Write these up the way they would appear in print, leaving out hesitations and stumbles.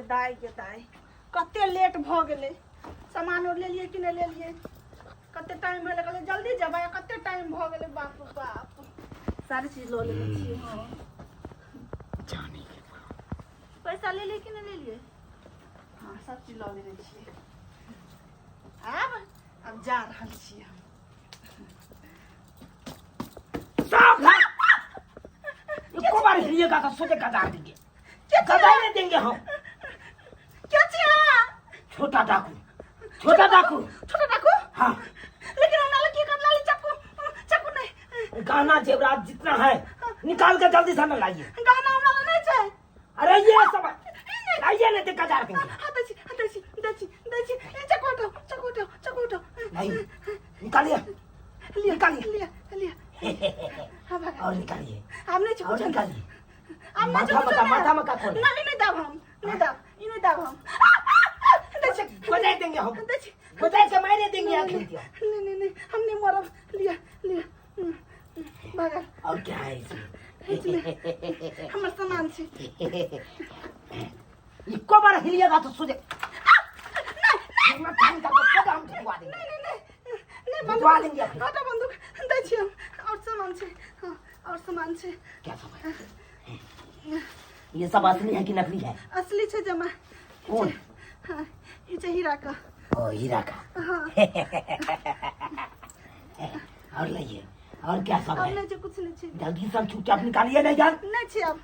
दाई कते लेट भ गेले सामान और ले लिए कि नहीं ले लिए कते टाइम भेले कहले जल्दी जेबै कते टाइम भ गेले बाप रे बाप सारी चीज लो ले छी हां जाने के पैसा ले लिए कि नहीं ले लिए हां सब चीज लो ले छी अब जा रहल छी हम सावधान इसको बार हिलिएगा तो सोचे गदा देंगे गदा नहीं देंगे हम क्या छिया छोटा डाकू हाँ लेकिन हम नाले की कर लाली चाकू नहीं गहना जेवरात जितना है निकाल के जल्दी से न लाइए गहना हमरा नहीं चाहिए अरे ये सब लाइए नहीं तो गदा देंगे दची चाकू नहीं निकालिए लिया और निकालिए हमने और निकालिए माथा में का खोल नहीं दाब हम नहीं दाब हम बजाय देंगे हम बजाय के मारे देंगे नहीं हमने मरब लिया भागा और क्या है इसमें हमर सामान छे इको बार हिलिएगा तो सोचे हम ढुकवा देंगे नहीं ढुकवा देंगे हटा बंदूक दै छी हम और सामान छे हां और सामान छे क्या सामान ये सब असली है कि नकली है असली छे जमा कौन हां ये छे हीरा का ओ हीरा का हां और लाइए और क्या सब और है नहीं छे कुछ नहीं छे जल्दी से चुपचाप निकालिए नहीं जान नहीं छे अब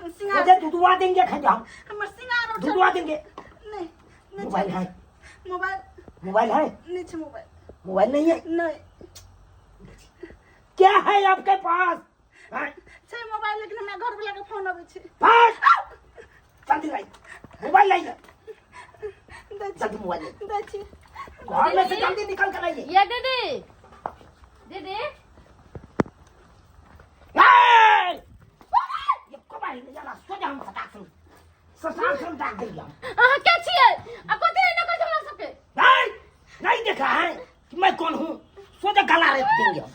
मुझे सिंगार दुधवा देंगे खा हमर सिंगार और दुधवा देंगे नहीं मोबाइल है मोबाइल है नहीं छे मोबाइल नहीं है नहीं क्या है आपके पास छे मोबाइल लेकिन हमरा घर वाला के फोन आवे छे पास जल्दी लाइए मोबाइल लाइए दै जल्दी मोबाइल दै छी घर में से जल्दी निकल कर लाइए ये दे ये मोबाइल ले जाना सोचा हम सटासन डाक देंगे हम क्या छिए आ कथि न कर हमरा सबके नहीं देखा है कि मैं कौन हूँ सोचा गला रेत देंगे हम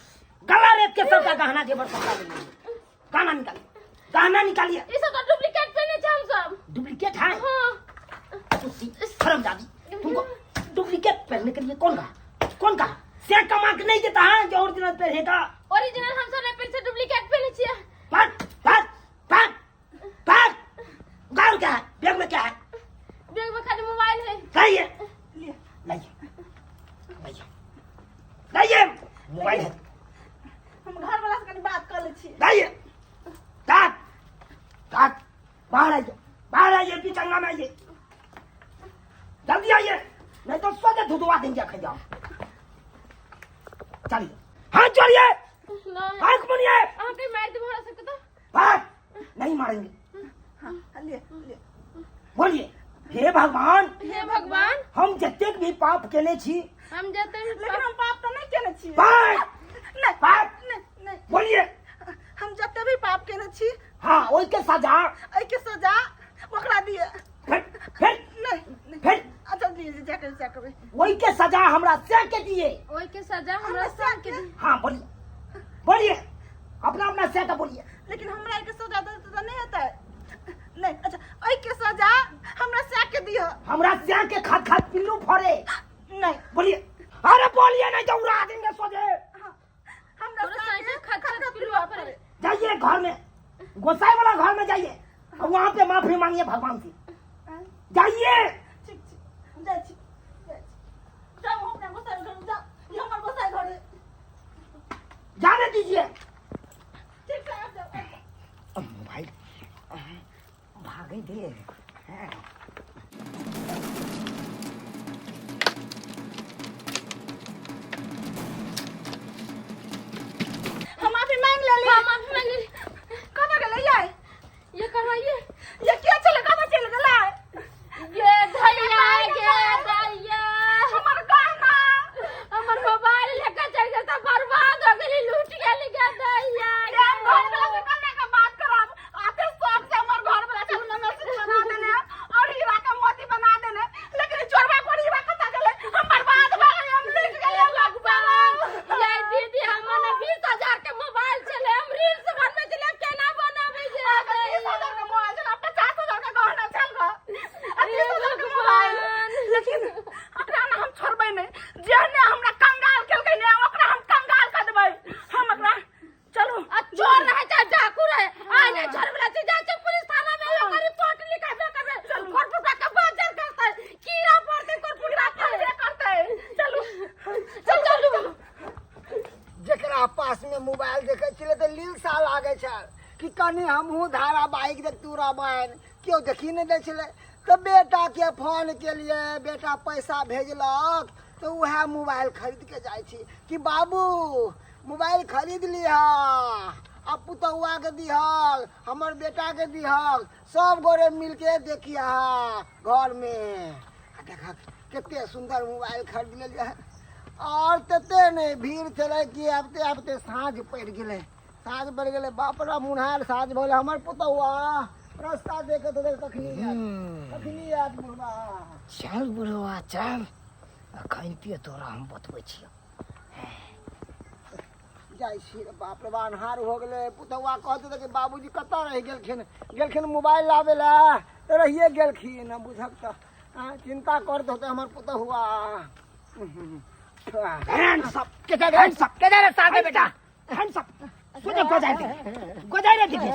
गला रेत के सबका गहना जेवर सबका लेंगे गहना निकालिए ई सब तो डुप्लीकेट पहने छ हम सब डुप्लीकेट है हां शर्मजादी तुमको डुप्लीकेट पहनने के लिए कौन कहा से कमा के नहीं देता है जो ओरिजिनल पहनेगा ओरिजिनल हम सब ने से डुप्लीकेट पहने छिए भाग गाँव क्या है बैग में क्या है बैग में खाली मोबाइल है लाइए मोबाइल है हम घर वाला से कनी बात कर ले छी लाइए काट बाहर आइए पिचंगा में आइए जल्दी आइए नहीं तो सोचे धुधवा देंगे खा जाओ चलिए हाथ जोड़िए हाथ मुड़िए आके मार दे भरा सकते तो भाग नहीं मारेंगे हां ले बोलिए हे भगवान हम जतेक भी पाप केले छी हम जाते हैं लेकिन हम पाप तो नहीं केने छी पाप नहीं बोलिए हम जते भी पाप केने छी हाँ ओई के सजा एई के सजा ओकरा दिए फिर नहीं अच्छा दिए जाकर वही के सजा हमरा से के दिए ओई के सजा हमरा सब के हाँ बोलिए अपना से तो बोलिए लेकिन हमरा के सजा तो नहीं होता है नहीं अच्छा एई के सजा हमरा से के दिए हमरा से के खाद पिल्लू फरे नहीं बोलिए अरे बोलिए नहीं तो उड़ा देंगे सोचे हमरा से खत पिलवा पर जाइए घर में गोसाई वाला घर में जाइए और वहाँ पे माफी मांगिए भगवान से जाइए ठीक जा छी जाओ हम अपना गोसाई घर में जाओ ये हमर गोसाई घर है जाने दीजिए ठीक है आप जाओ मोबाइल भागे दिए हम माफी मांग ले कब के ले आए ये करवाइए ये क्या चले कब चले गला ये धैया के ने मोबाइल देखे छले तो लील सा लागे छल कि कनी हमहू धारावाहिक देखतू रामायण क्यों देखी नहीं दे छले तो बेटा के फोन के लिए बेटा पैसा भेजलक तो वह मोबाइल खरीद के जाय छी कि बाबू मोबाइल खरीद लिहा अब पुतहुआ के दिहल हमर बेटा के दिहल सब गोरे मिलके देखिया घर में देखा कितने सुंदर मोबाइल खरीद लिया और तते नहीं भीड़ चले कि आबते आबते साँझ पड़ गए साँझ पड़ गए बाप रे मुन्हार साँझ भोले हमर पुतहुआ रास्ता देखे तो देख कखनी याद बुढ़वा चल बुढ़वा चल अखन पे तोरा हम बतबै छियौ जाइ छी बाप रे अन्हार हो गेले पुतहुआ कहते कि बाबूजी कतऽ रह गेलखिन मोबाइल लावे ला तो रहिए गेलखिन बुझक तो चिंता करते होते हमर पुतहुआ हैंड्स अप के दे सागे बेटा हैंड्स अप सोचे गोजाई रे दिखे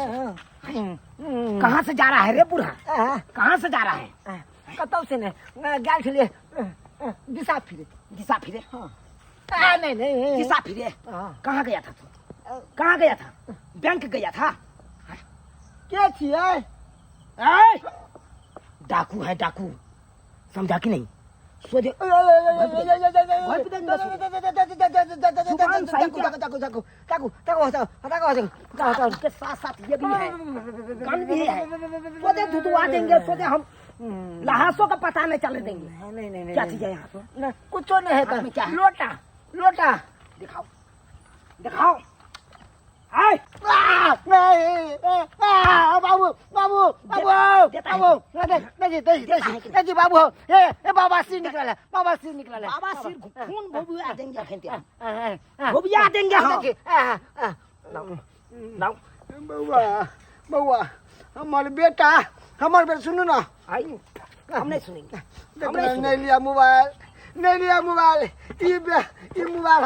कहां से जा रहा है रे बूढ़ा कहां से जा रहा है कतौ से ने गेल छलिए दिशा फिरे हां नहीं दिशा फिरे कहां गया था तू कहां गया था बैंक गया था के छिए डाकू है डाकू समझा कि नहीं सोचे के साथ साथ ये भी है गन भी है सोचे धुतवा देंगे सोचे हम लहासों का पता नहीं चलने देंगे नहीं क्या चीज है यहाँ पे कुछ नहीं है क्या है? लोटा दिखाओ दिखाओ हाय नहीं बाबू बाबू बाबू नहीं बाबू ए बाबा सिर निकला है बाबा सिर खून भुबिया देंगे खेलते भुबिया देंगे हम लाओ बउआ हमर बेटा सुनू ना आई हम नहीं सुनेंगे नहीं लिया मोबाइल ई मोबाइल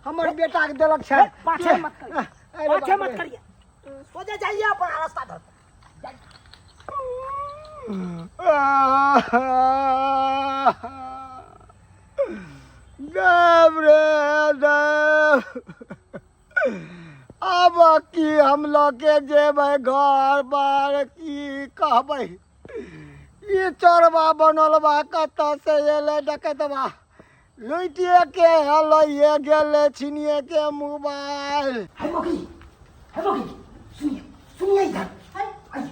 हमर बेटा के देलक छै पाछे मत करिए सोचे जाइए अपना रास्ता धर अब की हम लोग के जेबै घर बार की कहबै ई चोरबा बनल बा कतऽ से एले डकैतबा लुटिए के लइए गेले छिनिए के मोबाइल है मोगी सुनिए इधर आइए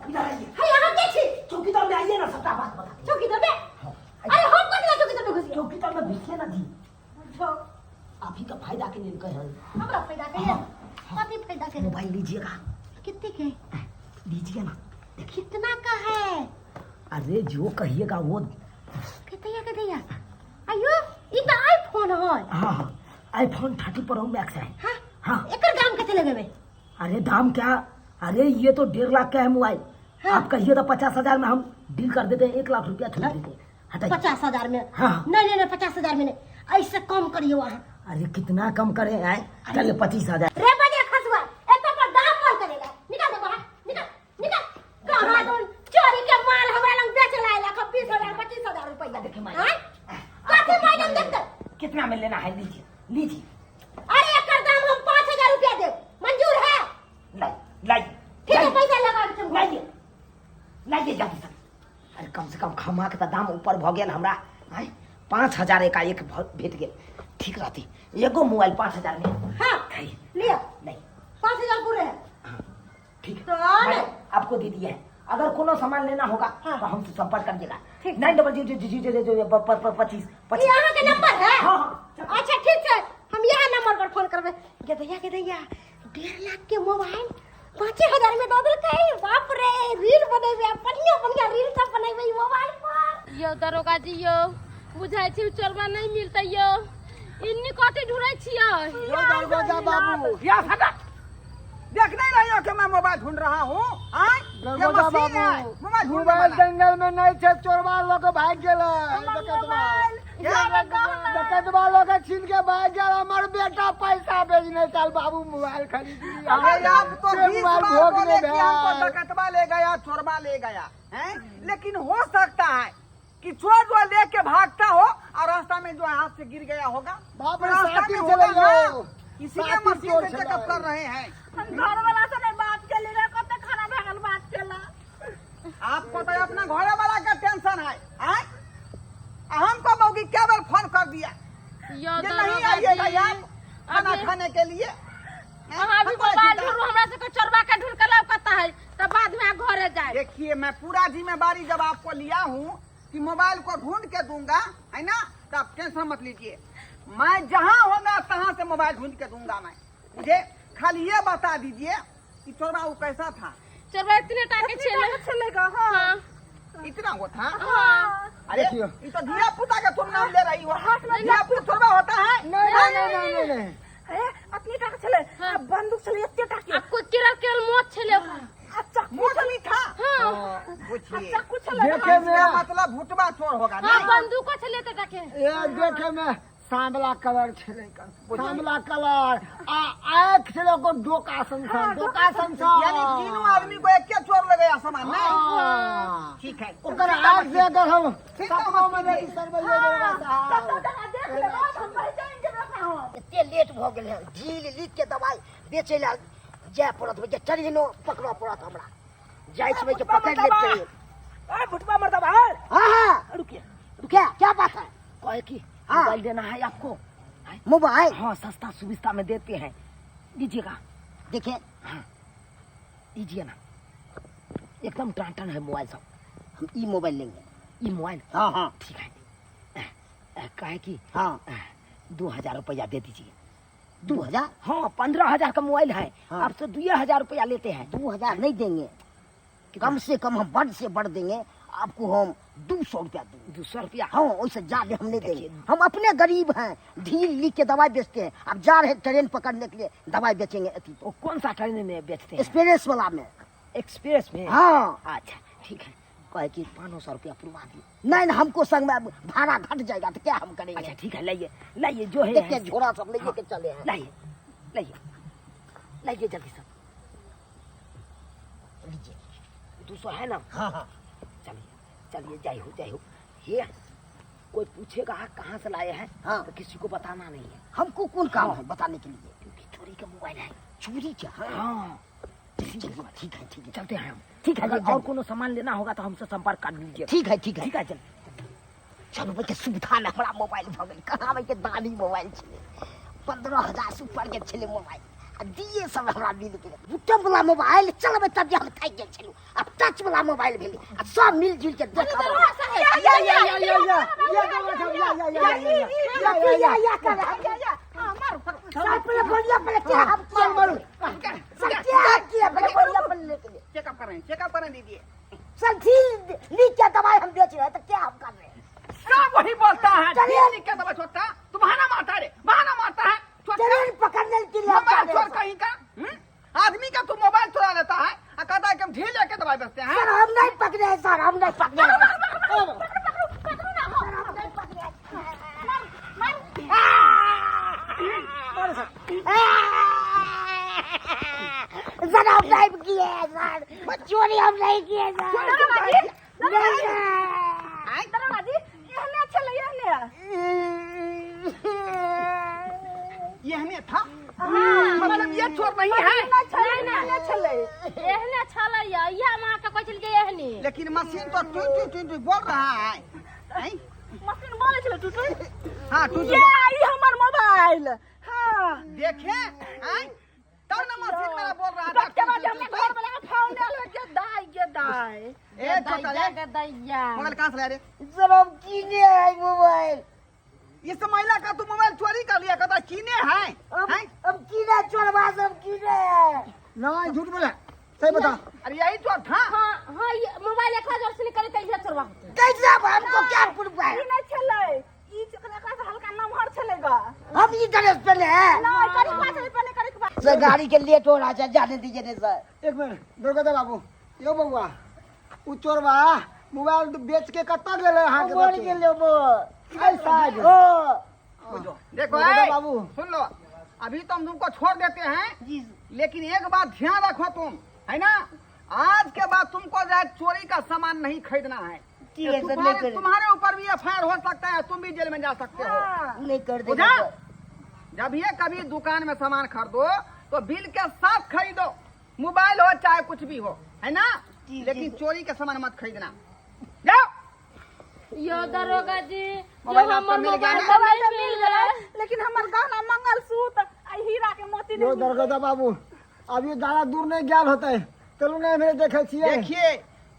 इधर आइए है यहाँ के छी चौकीदार में आइए ना सबका बात बता चौकीदार में अरे हम कौन चौकीदार में घुस चौकीदार में घुसिए ना जी आप ही का फायदा के लिए कह रहे हैं हमरा फायदा कहिए कथी फायदा के मोबाइल लीजिएगा कितने के लीजिए ना कितना का है अरे जो कहिएगा वो कितने अयो ई तो आईफोन है हाँ आईफोन 30 प्रो मैक्स है हाँ एकर दाम कितने लगेबे अरे दाम क्या अरे ये तो 1.5 लाख का है मोबाइल आप कहिए तो 50,000 में हम डील कर देते हैं 1 लाख रुपया छूट देते हटाइए 50,000 में हाँ नहीं 50,000 में नहीं ऐसे कम करिए वहाँ अरे कितना कम करे आए चलिए 25,000 रे बजे खसवा एतना पर दाम कौन करेगा निकाल दे बाहर निकाल कहां दो चोरी के माल हमरा लंग बेच लायला 20,000 25,000 रुपया देखे माई काते मैडम देखते कितना में लेना है लीजिए अरे एकर दाम हम 5,000 रुपया दे मंजूर है लाइए ठीक है पैसा लगा के तुम लाइए जल्दी से अरे कम से कम खमा के दाम ऊपर भ गेल हमरा 5,000 एक भेट गेल ठीक रहती एगो मोबाइल 5,000 में हां लिया नहीं 5,000 पूरे है ठीक है तो मैंने आपको दे दिया है अगर कोनो सामान लेना होगा तो हमसे संपर्क करिएगा 90025 यहाँ के नंबर है हाँ अच्छा ठीक है हम यहाँ नंबर पर फोन करबे के दैया 1.5 लाख के मोबाइल 5,000 में दे देलकै बाप रे रील बनेबे बढ़िया रील सब बनेबे मोबाइल पर यो दरोगा जी यो बुझाई छी चोरबा नहीं मिलते यो इन्नी कथी ढूंढै छियै यो दरवाजा बाबू या फटा देख नहीं रही हो कि मैं मोबाइल ढूंढ रहा हूँ दरवाजा बाबू मोबाइल जंगल में नहीं थे चोरबा लोग भाग गेले डकैतबा लोग छीन के भाग गेल हमर बेटा पैसा भेजने चल बाबू मोबाइल खरीदी अरे आप तो 20 बार बोले कि हमको भोग डकैतवा ले गया चोरबा ले गया हैं लेकिन हो सकता है कि चोर जो लेके भागता हो और रास्ता में जो हाथ से गिर गया होगा बाप रे रास्ता साथी में चले होगा गए इसीलिए मशीन से चेकअप कर रहे हैं। हम घर वाला से नहीं बात के लिए कते खाना भगल बात केला। आपको तो अपना घोड़े वाला का टेंशन है, हैं? हमको मौगी क्या बार फोन कर दिया यो ये नहीं आइएगा यार खाना खाने के लिए। अहाँ भी मोबाइल ढूंढू हमरा से को चोरवा के ढूंढ के लौकता है तब बाद में घरे जाए। देखिए मैं पूरा जिम्मेवारी जब आपको लिया हूँ कि मोबाइल को ढूंढ के दूंगा, है ना, तो आप टेंशन मत लीजिए। मैं जहाँ होगा तहाँ से मोबाइल ढूंढ के दूंगा मैं। मुझे खाली ये बता दीजिए कि चोरवा वो कैसा था। चोरवा इतने टाके चलेगा। हाँ इतना वो था। हाँ अरे ये तो धिया पुता का तुम नाम ले रही हो। धिया पुता चोरवा होता है? नहीं अपनी टाका चले बंदूक चले इतने टाके आपको केवल मौत छले अच्छा मोचली था। हाँ पूछिए अच्छा कुछ चले देखे में मतलब भुटवा चोर होगा हाँ नहीं? बंदूक छले तो टाके ये देखे में सांवला कलर छले सांवला कलर आँख छले को डोका संसार यानी तीनों आदमी को एक क्या चोर लगेगा सामान नहीं? हाँ। ठीक है ओकर आँख से अगर हम चिंता मत सपनों में कीजिए। नहीं सर्वैया देगा साहब। देख ले हम भाई जाएंगे ना हो। इतने लेट भ गेल है ढील लीक के दवाई बेचे ला जाय पड़त जे ट्रेनो पकड़ा पड़त हमरा जाय छै के पकड़ ले ट्रेन। ए भुटवा मर्दा बाहर हां रुकिए क्या बात है? कहे कि हाँ। मोबाइल देना है आपको। मोबाइल हाँ सस्ता सुविधा में देते हैं, दीजिएगा। देखिए दीजिए ना, एकदम टन है मोबाइल सब। हम ई मोबाइल लेंगे। ये मोबाइल हाँ हाँ ठीक है। कहे कि हाँ 2000 रुपया दे दीजिए। 2000 हाँ 15,000 का मोबाइल है, हाँ। आपसे 2,000 रुपया लेते हैं। 2000 नहीं देंगे, कम से कम हम बढ़ से बढ़ देंगे आपको। हम 200 रुपया देंगे। 200 रुपया। हाँ वैसे ज्यादा हम नहीं देंगे। देखिए। हम अपने गरीब हैं, ढील लीक के दवाई बेचते हैं। अब जा रहे ट्रेन पकड़ने के लिए दवाई बेचेंगे अति वो कौन सा ट्रेन में बेचते हैं? एक्सप्रेस वाला में। एक्सप्रेस में। हाँ अच्छा ठीक है, कहे कि 500 रुपया पुरवा दिए। नहीं हमको संग में भाड़ा घट जाएगा तो क्या हम करेंगे। अच्छा ठीक है, लाइए लाइए जो है देखिए झोला सब लेके के चले हैं। लाइए लाइए लाइए जल्दी सब। लीजिए 200 है ना? हाँ हाँ चलिए चलिए, जय हो। ये कोई पूछेगा कहाँ से लाए हैं हाँ। तो किसी को बताना नहीं है, हमको कौन काम है बताने के लिए? क्योंकि चोरी का मोबाइल है। चोरी क्या? हाँ ठीक है चलते हैं हम। ठीक है, अगर और कोनो सामान लेना होगा तो हमसे संपर्क कर लीजिए। ठीक है ठीक है चल। चलो भाई के सुविधा ना बड़ा मोबाइल भ गेल। कहाँ भाई के दानी मोबाइल छे 15,000 से ऊपर के छले मोबाइल। आ दिए सब हमरा मिल के बुटम वाला मोबाइल चलबे तब हम थाक गेल छलु। अब टच वाला मोबाइल भेली आ सब मिल जुल के देखब। चेकअप करें दीजिए। सर ढील लीक के दवाई हम बेच रहे हैं तो क्या हम कर रहे हैं? सब वही बोलता है। चलिए। ठीक क्या दवा छोटा तू बहाना मारता है, बहाना मारता है। ट्रेन पकड़ने के लिए मोबाइल चोर कहीं का आदमी का तू मोबाइल चुरा लेता है और कहता है कि हम ढील लेके दवाई बेचते हैं। सर हम नहीं पकड़े हैं सर, हम नहीं पकड़े हैं। सर हम नहीं किए हैं सर, चोरी हम नहीं किए सर। यहने था मतलब ये चोर नहीं है। एहने छले या मां के कहल के एहनी लेकिन मशीन तो टू बोल रहा है। हैं? मशीन बोले चले टूटू हाँ टू ये आई हमर मोबाइल। हाँ देखे हैं? तब ना मशीन मेरा बोल रहा था। के बाद हमने घर वाला का फोन डाल के दाई ए छोटा दैया रे के दैया मोबाइल कहाँ से लाया रे? सर हम किने हैं मोबाइल। इस महिला का तू मोबाइल चोरी कर लिया, कहता कीने है। हैं? हम किने चोरवा सब किने हैं। नहीं झूठ बोला, सही बता। अरे यही चोर था। हां हां ये मोबाइल एक हजार से निकले त ये चोरवा होते। कैसे अब हमको क्या प्रूफ है? ई नहीं चले ई चकरा का हल्का नंबर चलेगा। हम ये ड्रेस पहने हैं। नहीं करी पास पहले करी पास सर गाड़ी के लेट हो रहा है, जाने दीजिए नहीं सर। एक मिनट दुर्गा बाबू, यो बउआ उ चोरवा मोबाइल बेच के कत्ता गेले हां के बोल बच्चे? के ले वो ऐसा है। देखो दुर्गा ए, बाबू। सुन लो, अभी तो हम तुमको छोड़ देते हैं, लेकिन एक बात ध्यान रखो तुम, है ना, आज के बाद तुमको जो है चोरी का सामान नहीं खरीदना है। ठीक है सर, नहीं करेंगे। तुम्हारे ऊपर भी एफआईआर हो सकता है, तुम भी जेल में जा सकते हो। नहीं कर देगा बुझा? सर। जब ये कभी दुकान में सामान खरीदो तो बिल के साथ खरीदो, मोबाइल हो चाहे कुछ भी हो, है ना? लेकिन चोरी के सामान मत खरीदना। जाओ। यो दरोगा जी, मोबाइल जो आपको हमर मिल गया मोबाइल ना? नहीं मिल रहा है। लेकिन हमार गहना मंगलसूत्र आ हीरा के मोती यो नहीं दरगदा बाबू अभी ज्यादा दूर नहीं ज्ञान होता है, चलो नहीं मेरे देखे छिए। देखिए,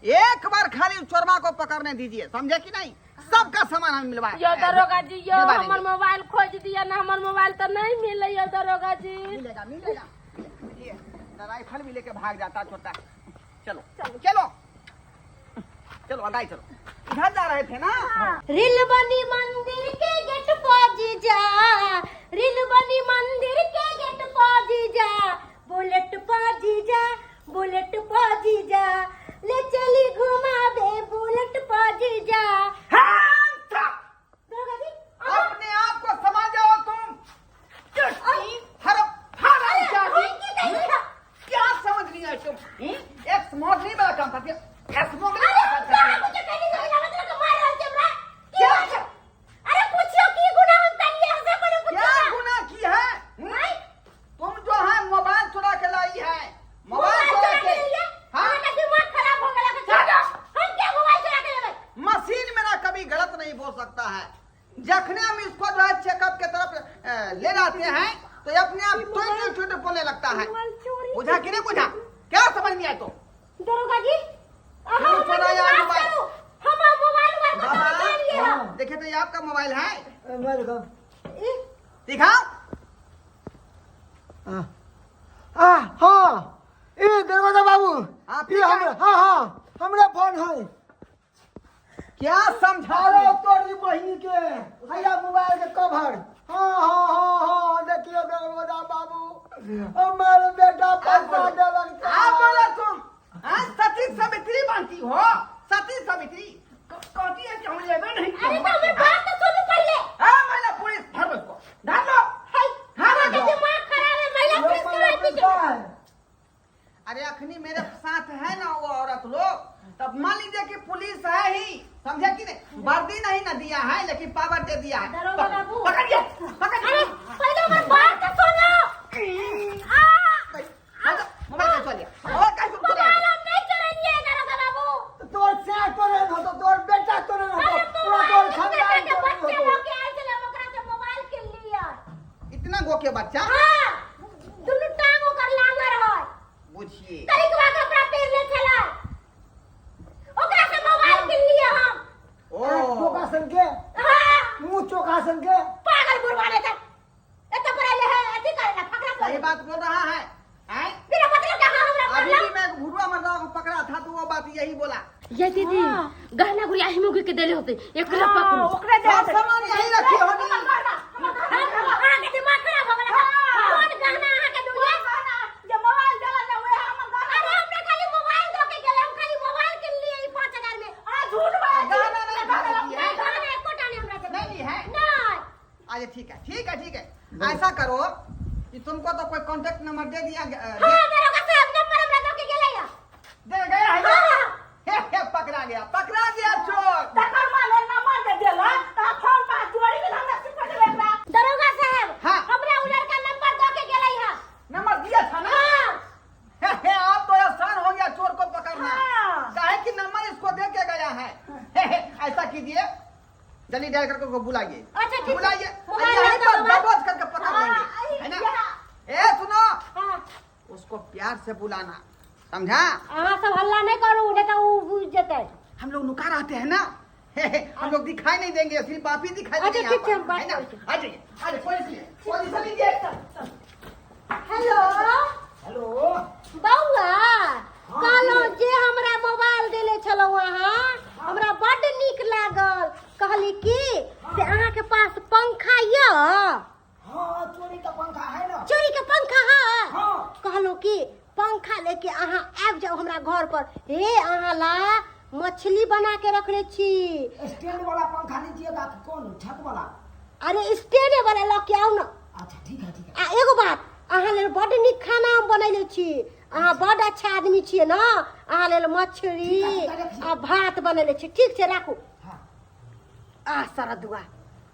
एक बार खाली चोरमा को पकड़ने दीजिए, समझे कि नहीं? सबका सामान हम मिलवा यो दरोगा जी, यो दिलवा हमर देंगे। मोबाइल खोज दिया ना, हमर मोबाइल तो नहीं मिले यो दरोगा जी। मिलेगा मिलेगा। ये राइफल भी लेके भाग जाता छोटा। चलो चलो चलो चलो अदाई चलो, इधर जा रहे थे ना? रिल बनी मंदिर के गेट पहुंची जा, रिल बनी मंदिर के गेट पहुंची जा, बुलेट पहुंची जा, बुलेट पहुंची जा, ले चली घुमा दे बुलेट पहुंची जा। Hands up! दरोगा जी, अपने आप को समझ जाओ तुम। क्या समझ लिया तुम? एक स्मोकनी वाला काम करती है, एक स्मोकनी वाला काम करती है। मुझे कहीं नहीं लगा तो मार रहा चमड़ा। क्या? अरे पूछियो की गुनाह हम तनिए हसे को क्या गुनाह की है? नहीं तुम जो है मोबाइल चुरा के लाई है, मोबाइल चुरा के। हाँ? हमारा दिमाग खराब हो गया कि हम क्या मोबाइल चुरा के लेबै? मशीन मेरा कभी गलत नहीं बोल सकता है। जखने हम इसको जो है चेकअप के तरफ ले जाते हैं तो ये अपने आप छोटे छोटे बोलने लगता है। बुझा कि नहीं बुझा? क्या समझ नहीं आया तो? दरोगा जी, क्यों चुराया मोबाइल? हम मोबाइल वाला बाबा देखिए तो ये आपका मोबाइल है, मैं देखो दिखाओ। हाँ ये दरगदा बाबू आप ये हमरा हाँ हमरा फोन है। क्या समझा अरे लो? तोरी बहिनी के हैया मोबाइल के कवर। हाँ देखियो दरगदा बाबू हमारे बेटा पैसा देलक। आप बोला तुम हाँ? सती सावित्री बनती हो, सती सावित्री कहती है कि हम लेवे नहीं। अरे तो मैं बात तो सुन पहले। हाँ महिला पुलिस धर लो इसको, धर लो। हाय हाँ, हमारा लो। दिमाग खराब है, महिला पुलिस के बात पीछे। अरे अखनी मेरे साथ है ना वो औरत लोग, तब मान लीजिए कि पुलिस है ही, समझे कि नहीं? वर्दी नहीं ना दिया है लेकिन पावर दे दिया है। दरोगा बाबू। पकड़िए अरे पकड़िए। पहले हमारी बात तो सुनो। मोबाइल कैसे चलिए? और कैसे मोबाइल हम नहीं चुराएंगे दरोगा बाबू। तोर से तोरे न हो तो तोर बेटा तोरे न हो अरे तो पूरा तोर खानदान के बच्चे तोरे लोग के आए थे ओकरा से मोबाइल के लिया। इतना गोके बच्चा? हां दुनु टांग ओकर लांगर है। बुझिए तरीकवा कपड़ा पहन ले छला, ओकरा से मोबाइल के लिया हम। ओ चोकासन के हां मुंह चोकासन के पागल बुरवाने तक एत पड़े है अथी करे ना फकरा सही बात बोल रहा है हैं? तेरा मतलब क्या हमरा अभी भी मैं भुरवा मर्दा को पकड़ा था तो वो बात यही बोला। ये दीदी गहना गुड़िया ही मुगी के देले होते, एक लपा करू। ओकरे दे सब सामान यही रखी होगी। अहाँ के दिमाग खराब हो गया। कौन गहना अहाँ के दुनिया जे मोबाइल देला ना ओए हमर गहना। अरे हमने खाली मोबाइल दो के गेले, हम खाली मोबाइल के लिए ही 5000 में। आ झूठ बात। गहना नहीं गहना नहीं गहना एको टाने हमरा से नहीं है। नहीं। अच्छा ठीक है ठीक है ठीक है, ऐसा करो कि तुमको तो कोई कांटेक्ट नंबर दे दिया हां दरोगा साहब नंबर हमरा दो के गेले या। दे गया है ना? हां पकड़ा गया चोर। तकर माने नंबर दे देला ता फोन पा चोरी के हमरा सिखा देला। दरोगा साहब हाँ। हमरा उ लड़का नंबर दो के गेले या। नंबर दिया था ना? हां अब तो आसान हो गया चोर को पकड़ना। हाँ। काहे कि नंबर इसको दे के गया है। ऐसा कीजिए जल्दी डायल करके उसको बुलाइए। अच्छा, ठीक है। बुलाइए, मोबाइल यहीं है तो पर मोबाइल। दबोच करके पकड़ लेंगे, है ना? ए सुनो, हां उसको प्यार से बुलाना, समझा? अहाँ सब हल्ला नहीं करू नहीं तो उ बुझ जेतै। हम लोग नुका रहते हैं ना, हम लोग दिखाई नहीं देंगे, सिर्फ आप ही दिखाई अच्छा, देंगे। ठीक है, हम यहाँ बात पर, है ना? करते हैं। आ जाइए, आ जाइए, पोजीशन लीजिए। हेलो हेलो बौआ, कहलो जे हमरा मोबाइल देले छलो अहाँ, हमरा बड्ड नीक लागल। कहली कि से अहाँ के पास पंखा य? हाँ चोरी का पंखा है ना। चोरी के पंखा है? हाँ। कहलो कि पंखा लेके अहाँ आबि जाओ हमरा घर पर। हे अहाँ ला मछली बना के रखले छी। स्टैंड वाला पंखा लीजिएगा कि कौन छत वाला? अरे स्टेने वाला ला के आउ ना। अच्छा ठीक है। आ एगो बात, अहाँ लेल बड्ड नीक खाना हम बनैले छी। अहाँ बड्ड अच्छा आदमी छियै ना। अहाँ लेल मछली आ भात बनैले छी। ठीक छै राखू। हाँ। आ सरदुआ,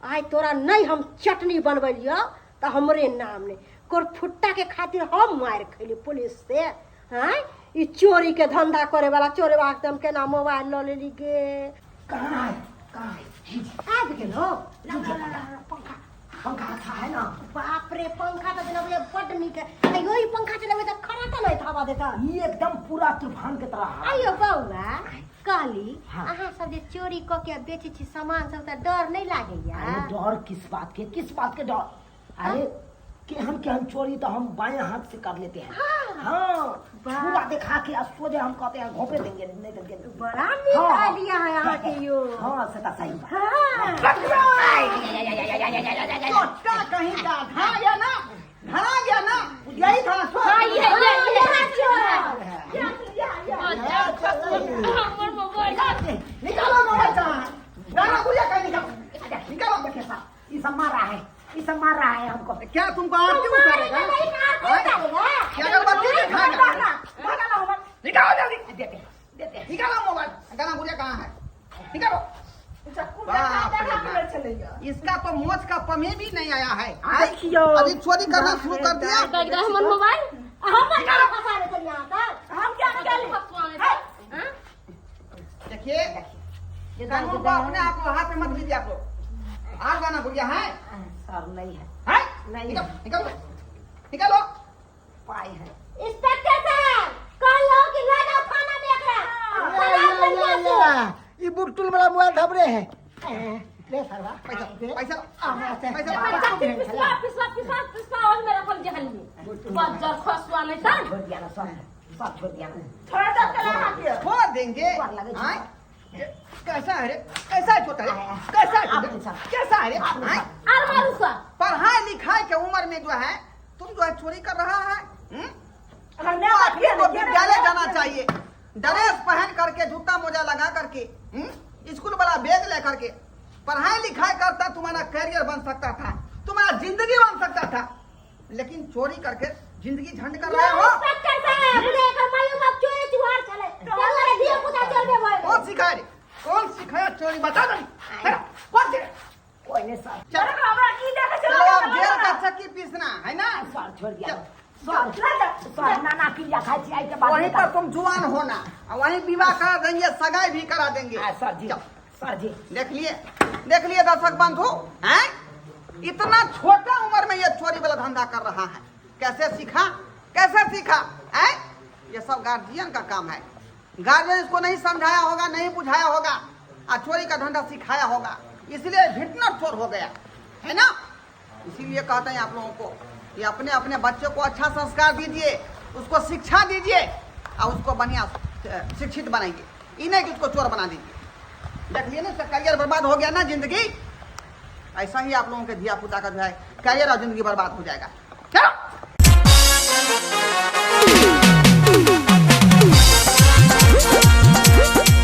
आइ तोरा नहीं हम चटनी बनबलियो तो हमरे नाम ने कोर फुट्टा के खातिर हम मार खैली पुलिस से। हाँ ई चोरी के धंधा करे वाला चोरे वाला के नाम मोबाइल ल लेली गे। कहाँ है कहाँ है? आ गेलो पंखा पंखा अच्छा है ना? बाप रे पंखा तो चलावे बड नीक है। अयो ई पंखा चलावे तो खरा तो नहीं हवा देता। ये एकदम पूरा तूफान के तरह है। अयो बौआ कहली हाँ। अहाँ सब जे चोरी क के बेचे छी सामान सब त डर नहीं लागैया? अरे डर किस बात के डर? अरे केहन चोरी तो हम बाएं हाथ से कर लेते हैं। हाँ पूरा दिखा के सोझे हम कहते हैं घोपे देंगे नहीं देंगे। बड़ा नीक आइडिया है यहाँ के यो। हाँ सदा सही बात। हाँ छोटा कहीं का धरा गया ना, धरा गया ना, यही था चोर। हाँ, ये हमर मोबाइल निकालो, मोबाइल कहाँ है? गाना गुड़िया कहीं निकालो, निकालो बच्चे साहब। ये सब मार रहा है हमको। क्या तुमको आरती उतारेगा? क्या अगरबत्ती दिखाएगा? निकालो जल्दी, देते निकालो मोबाइल। गाना गुड़िया कहाँ है? निकालो। इसका तो मोच का पमे भी नहीं आया है। देखियो अभी चोरी करना शुरू कर दिया। हमर मोबाइल हमर क्या फंसा रहे थे यहाँ तक? हम क्या निकाले? देखिए ये कानून को अपने आप को हाथ में मत लीजिए आप लोग। आज गाना गुड़िया है? सर नहीं है। है? नहीं। निकालो, निकालो। पाई है। इंस्पेक्टर साहब कल लो कि ले जाओ थाना देख रहा। ये बुकटुल वाला मोबाइल धबरे है। ले सरवा पैसा, पैसा, पिछला और मेरा फल जहल में बज्जर खसवा नहीं था। छोड़ दिया ना सब छोड़ दिया ना। थोड़ा सा चला हाथ छोड़ देंगे। छोड़ लगे, छोड़। हाँ? कैसा है रे? कैसा है छोटा रे? कैसा है? कैसा है रे? हाँ? और मारू सा पढ़ाई लिखाई के उम्र में जो है तुम जो है चोरी कर रहा है। हमने आपको तो विद्यालय जाना चाहिए, ड्रेस पहन करके, जूता मोजा लगा करके, स्कूल वाला बैग लेकर के पढ़ाई लिखाई करता, तुम्हारा करियर बन सकता था, तुम्हारा जिंदगी बन सकता था। लेकिन चोरी करके जिंदगी झंड कर रहे हो। इंस्पेक्टर साहब देखो मालूम अब चोरी चुहार चले चल दिया पुता चल दे भाई। कौन सिखाया रे? कौन सिखाया चोरी? बता दो। कौन सिखाया? कोई नहीं सर। चलो हमरा की देखे चलो अब जेल का चक्की पीसना है ना। सर छोड़ दिया। सर नाना पिज्जा खाई थी आई के बाद वहीं पर तुम जुआन होना, वहीं विवाह करा देंगे, सगाई भी करा देंगे। सर जी सर जी देख लिए दर्शक बंधु हैं, इतना छोटा उम्र में ये चोरी वाला धंधा कर रहा है। कैसे सीखा हैं? ये सब गार्जियन का काम है। गार्जियन इसको नहीं समझाया होगा, नहीं बुझाया होगा, और चोरी का धंधा सिखाया होगा, इसलिए भिटनर चोर हो गया है ना। इसीलिए कहते हैं आप लोगों को कि अपने अपने बच्चे को अच्छा संस्कार दीजिए, उसको शिक्षा दीजिए और उसको बढ़िया शिक्षित बनाइए। ये नहीं कि उसको चोर बना दीजिए। देख लिए ना, करियर बर्बाद हो गया ना जिंदगी। ऐसा ही आप लोगों के धिया पुता का जो है करियर और जिंदगी बर्बाद हो जाएगा।